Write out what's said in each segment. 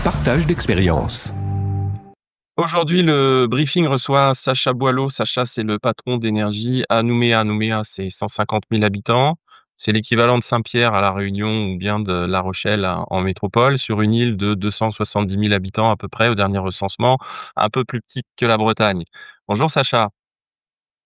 Partage d'expérience. Aujourd'hui, le briefing reçoit Sacha Boileau. Sacha, c'est le patron d'énergie à Nouméa. Nouméa, c'est 150 000 habitants. C'est l'équivalent de Saint-Pierre à La Réunion ou bien de La Rochelle en métropole, sur une île de 270 000 habitants à peu près au dernier recensement, un peu plus petite que la Bretagne. Bonjour Sacha.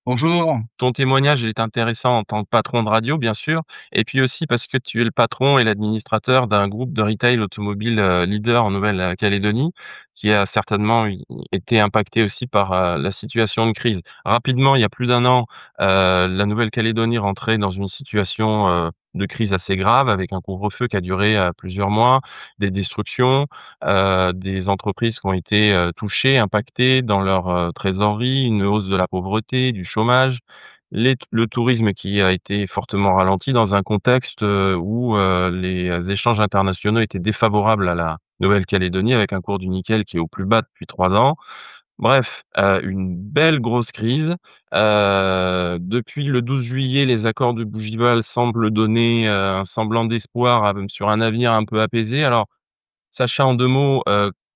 Bonjour. Ton témoignage est intéressant en tant que patron de radio, bien sûr, et puis aussi parce que tu es le patron et l'administrateur d'un groupe de retail automobile, leader en Nouvelle-Calédonie, qui a certainement été impacté aussi par, la situation de crise. Rapidement, il y a plus d'1 an, la Nouvelle-Calédonie rentrait dans une situation, de crise assez grave avec un couvre-feu qui a duré, plusieurs mois, des destructions, des entreprises qui ont été, touchées, impactées dans leur, trésorerie, une hausse de la pauvreté, du chômage, le tourisme qui a été fortement ralenti dans un contexte, où, les échanges internationaux étaient défavorables à la Nouvelle-Calédonie avec un cours du nickel qui est au plus bas depuis 3 ans. Bref, une belle grosse crise. Depuis le 12 juillet, les accords de Bougival semblent donner, un semblant d'espoir sur un avenir un peu apaisé. Alors, Sacha, en 2 mots,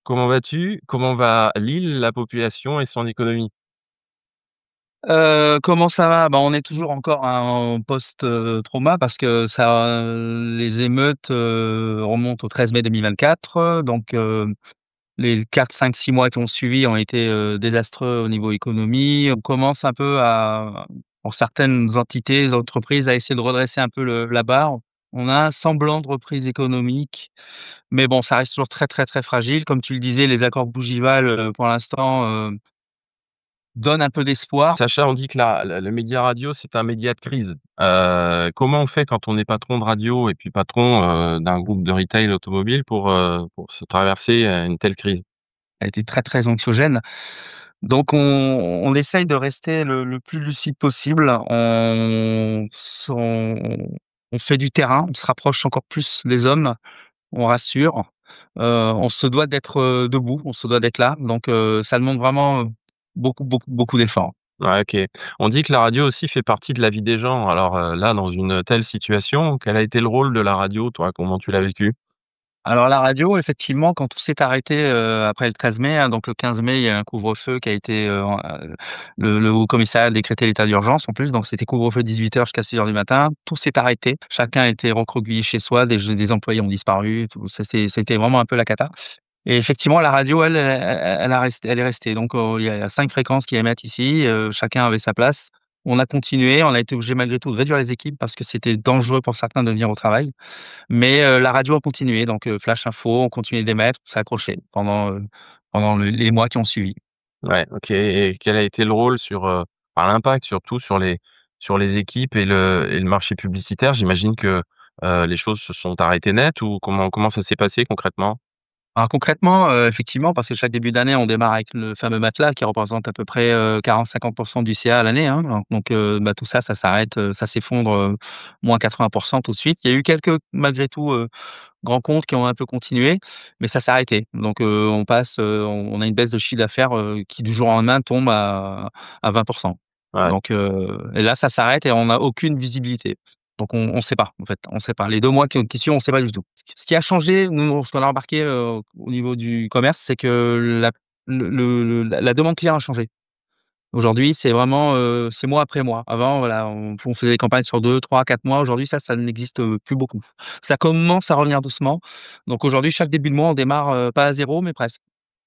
comment vas-tu? Comment va l'île, la population et son économie? Comment ça va? Bah, on est toujours encore en post, trauma parce que les émeutes, remontent au 13 mai 2024, donc les 4, 5, 6 mois qui ont suivi ont été, désastreux au niveau économie. On commence un peu pour certaines entités, entreprises, à essayer de redresser un peu la barre. On a un semblant de reprise économique, mais bon, ça reste toujours très, très, très fragile. Comme tu le disais, les accords Bougival, pour l'instant, donnent un peu d'espoir. Sacha, on dit que le média radio, c'est un média de crise. Comment on fait quand on est patron de radio et puis patron, d'un groupe de retail automobile pour se traverser, une telle crise? A été très, très anxiogène. Donc on essaye de rester le plus lucide possible. On fait du terrain, on se rapproche encore plus des hommes, on rassure. On se doit d'être, debout, on se doit d'être là. Donc ça demande vraiment, beaucoup, beaucoup, beaucoup d'efforts. Ouais, OK. On dit que la radio aussi fait partie de la vie des gens. Alors, là, dans une telle situation, quel a été le rôle de la radio, toi? Comment tu l'as vécu? Alors la radio, effectivement, quand tout s'est arrêté, après le 13 mai, donc le 15 mai, il y a un couvre-feu qui a été, le haut commissariat a décrété l'état d'urgence en plus, donc c'était couvre-feu 18 h jusqu'à 6 h du matin. Tout s'est arrêté. Chacun a été recroquevillé chez soi, des employés ont disparu, tout ça c'était vraiment un peu la cata et effectivement la radio elle est restée donc il y a 5 fréquences qui émettent ici, chacun avait sa place. On a continué, on a été obligé malgré tout de réduire les équipes parce que c'était dangereux pour certains de venir au travail. Mais la radio a continué, donc flash info, on continuait d'émettre, on s'est accroché pendant les mois qui ont suivi. Ouais, OK, et quel a été le rôle l'impact surtout sur les équipes et le marché publicitaire? J'imagine que, les choses se sont arrêtées net ou comment ça s'est passé concrètement? Alors concrètement, effectivement, parce que chaque début d'année, on démarre avec le fameux matelas qui représente à peu près, 40-50 du CA à l'année, hein. Donc bah, tout ça, ça s'arrête, ça s'effondre, moins 80 tout de suite. Il y a eu quelques malgré tout, grands comptes qui ont un peu continué, mais ça s'est arrêté. Donc on a une baisse de chiffre d'affaires, qui du jour au lendemain tombe à 20. Ouais, Donc et là, ça s'arrête et on n'a aucune visibilité. Donc on sait pas, en fait, on sait pas. Les 2 mois qui suivent, on sait pas du tout. Ce qui a changé, nous, ce qu'on a remarqué, au niveau du commerce, c'est que la demande client a changé. Aujourd'hui, c'est vraiment, c'est mois après mois. Avant, voilà, on faisait des campagnes sur 2, 3, 4 mois. Aujourd'hui, ça n'existe, plus beaucoup. Ça commence à revenir doucement. Donc aujourd'hui, chaque début de mois, on démarre, pas à zéro, mais presque.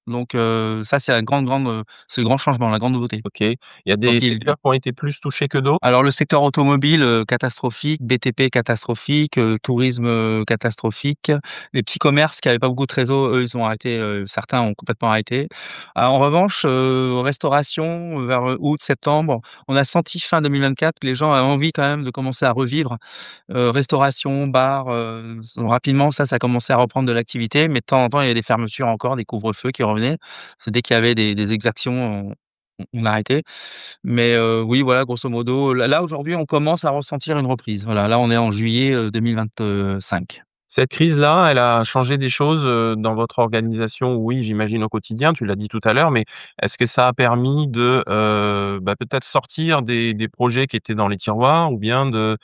Donc ça, c'est la grande, grande, c'est le grand changement, la grande nouveauté. OK. Il y a Donc des il secteurs qui ont été plus touchés que d'autres? Alors le secteur automobile, catastrophique, BTP catastrophique, tourisme, catastrophique. Les petits commerces qui avaient pas beaucoup de réseau, eux, ils ont arrêté, certains ont complètement arrêté. En revanche, restauration, vers, août, septembre, on a senti fin 2024 que les gens avaient envie quand même de commencer à revivre. Restauration, bar, rapidement ça commençait à reprendre de l'activité, mais de temps en temps, il y avait des fermetures encore, des couvre-feux qui revenaient. C'est dès qu'il y avait des exactions, on arrêtait. Mais oui, voilà, grosso modo, là, aujourd'hui, on commence à ressentir une reprise. Voilà, là, on est en juillet, 2025. Cette crise-là, elle a changé des choses, dans votre organisation? Oui, j'imagine au quotidien, tu l'as dit tout à l'heure, mais est-ce que ça a permis de, peut-être sortir des projets qui étaient dans les tiroirs ou bien de,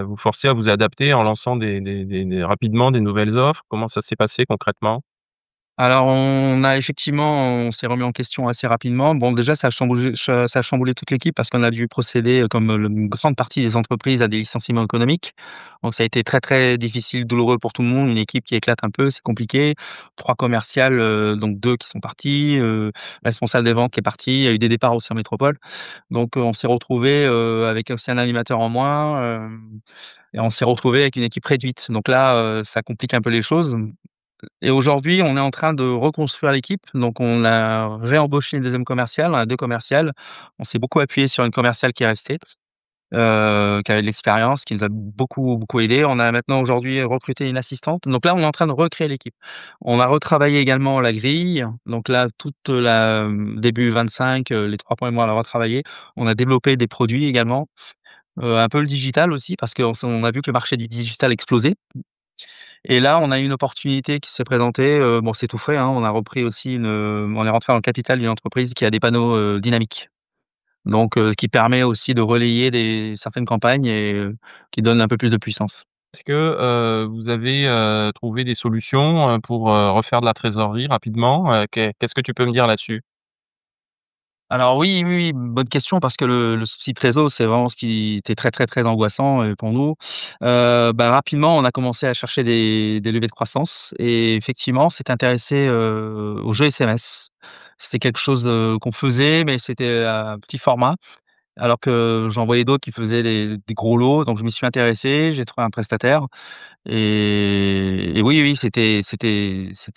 vous forcer à vous adapter en lançant rapidement des nouvelles offres? Comment ça s'est passé concrètement? Alors on s'est remis en question assez rapidement. Bon déjà ça a chamboulé toute l'équipe parce qu'on a dû procéder, comme, une grande partie des entreprises à des licenciements économiques. Donc ça a été très, très difficile, douloureux pour tout le monde. Une équipe qui éclate un peu, c'est compliqué. 3 commerciales, donc 2 qui sont partis, responsable des ventes qui est parti. Il y a eu des départs aussi en métropole. Donc, on s'est retrouvés, avec aussi un animateur en moins, et on s'est retrouvés avec une équipe réduite. Donc là, ça complique un peu les choses. Et aujourd'hui, on est en train de reconstruire l'équipe. Donc on a réembauché une deuxième commerciale, on a 2 commerciales. On s'est beaucoup appuyé sur une commerciale qui est restée, qui avait de l'expérience, qui nous a beaucoup, beaucoup aidé. On a maintenant aujourd'hui recruté une assistante. Donc là, on est en train de recréer l'équipe. On a retravaillé également la grille. Donc là, toute la début 25, les 3 premiers mois, on l'a retravaillé. On a développé des produits également, un peu le digital aussi parce qu'on a vu que le marché du digital explosait. Et là, on a eu une opportunité qui s'est présentée, bon, c'est tout frais, hein. On a repris aussi on est rentré dans le capital d'une entreprise qui a des panneaux, dynamiques. Donc, qui permet aussi de relayer certaines campagnes et qui donne un peu plus de puissance. Est-ce que, vous avez, trouvé des solutions, pour, refaire de la trésorerie rapidement? Qu'est-ce que tu peux me dire là-dessus? Alors oui, oui, oui, bonne question parce que le souci trésor, c'est vraiment ce qui était très, très, très angoissant, pour nous. Bah, rapidement, on a commencé à chercher des levées de croissance et effectivement, on s'est intéressé, aux jeux SMS. C'était quelque chose, qu'on faisait, mais c'était à petit format, alors que j'en voyais d'autres qui faisaient des gros lots, donc je m'y suis intéressé, j'ai trouvé un prestataire et oui, oui, c'était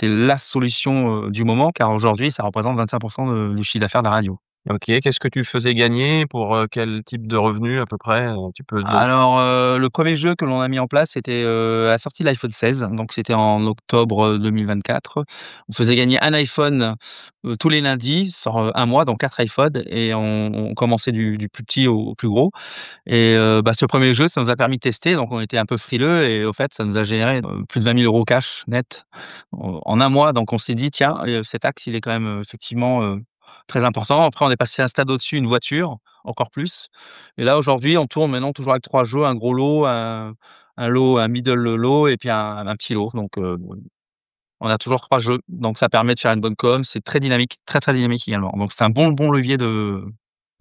la solution, du moment car aujourd'hui, ça représente 25 de du chiffre d'affaires de la radio. OK, qu'est-ce que tu faisais gagner? Pour, quel type de revenu à peu près? Tu peux don Alors, le premier jeu que l'on a mis en place, c'était, à la sortie de l'iPhone 16, donc c'était en octobre, 2024. On faisait gagner un iPhone, tous les lundis sur, 1 mois, donc 4 iPhones et on commençait du plus petit au plus gros et bah, ce premier jeu, ça nous a permis de tester, donc on était un peu frileux et au fait, ça nous a généré, plus de 20 000 € cash net en 1 mois, donc on s'est dit: «Tiens, cet axe, il est quand même, effectivement, très important». Après, on est passé à un stade au-dessus, une voiture, encore plus et là, aujourd'hui, on tourne maintenant toujours avec 3 jeux, un gros lot, un lot, un middle lot et puis un petit lot, donc on a toujours 3 jeux, donc ça permet de faire une bonne com. C'est très dynamique, très, très dynamique également, donc c'est un bon levier de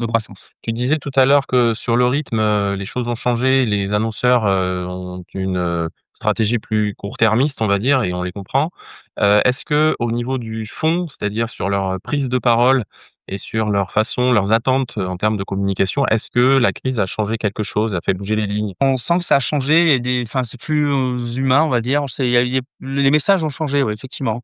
croissance. Tu disais tout à l'heure que sur le rythme, les choses ont changé, les annonceurs, ont une, stratégie plus court-termiste, on va dire et on les comprend. Est-ce qu'au niveau du fond, c'est-à-dire sur leur, prise de parole et sur leur façon, leurs attentes, en termes de communication, est-ce que la crise a changé quelque chose, a fait bouger les lignes? On sent que ça a changé, il y a c'est plus, humain, on va dire. C'est il y a les messages ont changé, ouais, effectivement.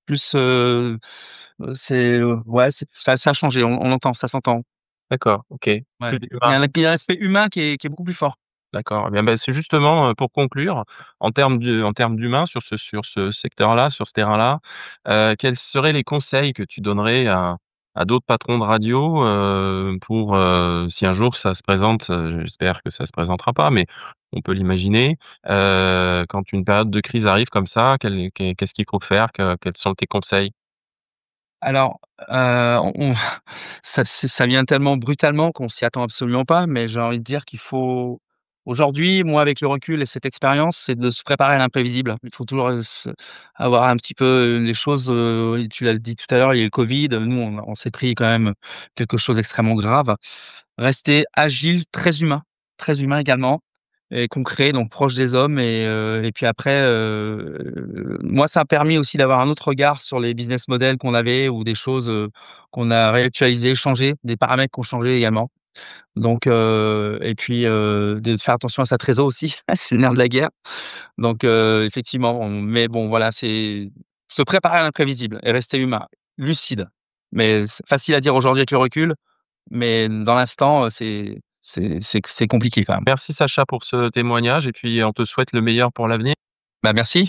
Plus, ouais, ça a changé, on l'entend, ça s'entend. D'accord, OK. Ouais. Plus humain. Il y a un aspect humain qui est beaucoup plus fort. D'accord, eh bien, bah, c'est justement, pour conclure, en termes d'humain sur ce secteur-là, sur ce terrain-là, quels seraient les conseils que tu donnerais à d'autres patrons de radio, pour, si un jour ça se présente, j'espère que ça se présentera pas, mais on peut l'imaginer, quand une période de crise arrive comme ça, qu'est-ce qu'il faut faire? Quels sont tes conseils? Alors, on ça vient tellement brutalement qu'on s'y attend absolument pas, mais j'ai envie de dire qu'il faut aujourd'hui, moi, avec le recul et cette expérience, c'est de se préparer à l'imprévisible. Il faut toujours, avoir un petit peu, les choses, tu l'as dit tout à l'heure, il y a eu le covid, nous, on s'est pris quand même quelque chose d'extrêmement grave. Rester agile, très humain également et concret, donc proche des hommes et puis après, moi, ça a permis aussi d'avoir un autre regard sur les business models qu'on avait ou des choses, qu'on a réactualisées, changées, des paramètres qui ont changé également. Donc et puis, de faire attention à sa trésor aussi, c'est le nerf de la guerre. Donc effectivement, mais bon, voilà, c'est se préparer à l'imprévisible et rester humain, lucide. Mais c'est facile à dire aujourd'hui avec le recul, mais dans l'instant, c'est compliqué quand même. Merci Sacha pour ce témoignage et puis on te souhaite le meilleur pour l'avenir. Bah, merci.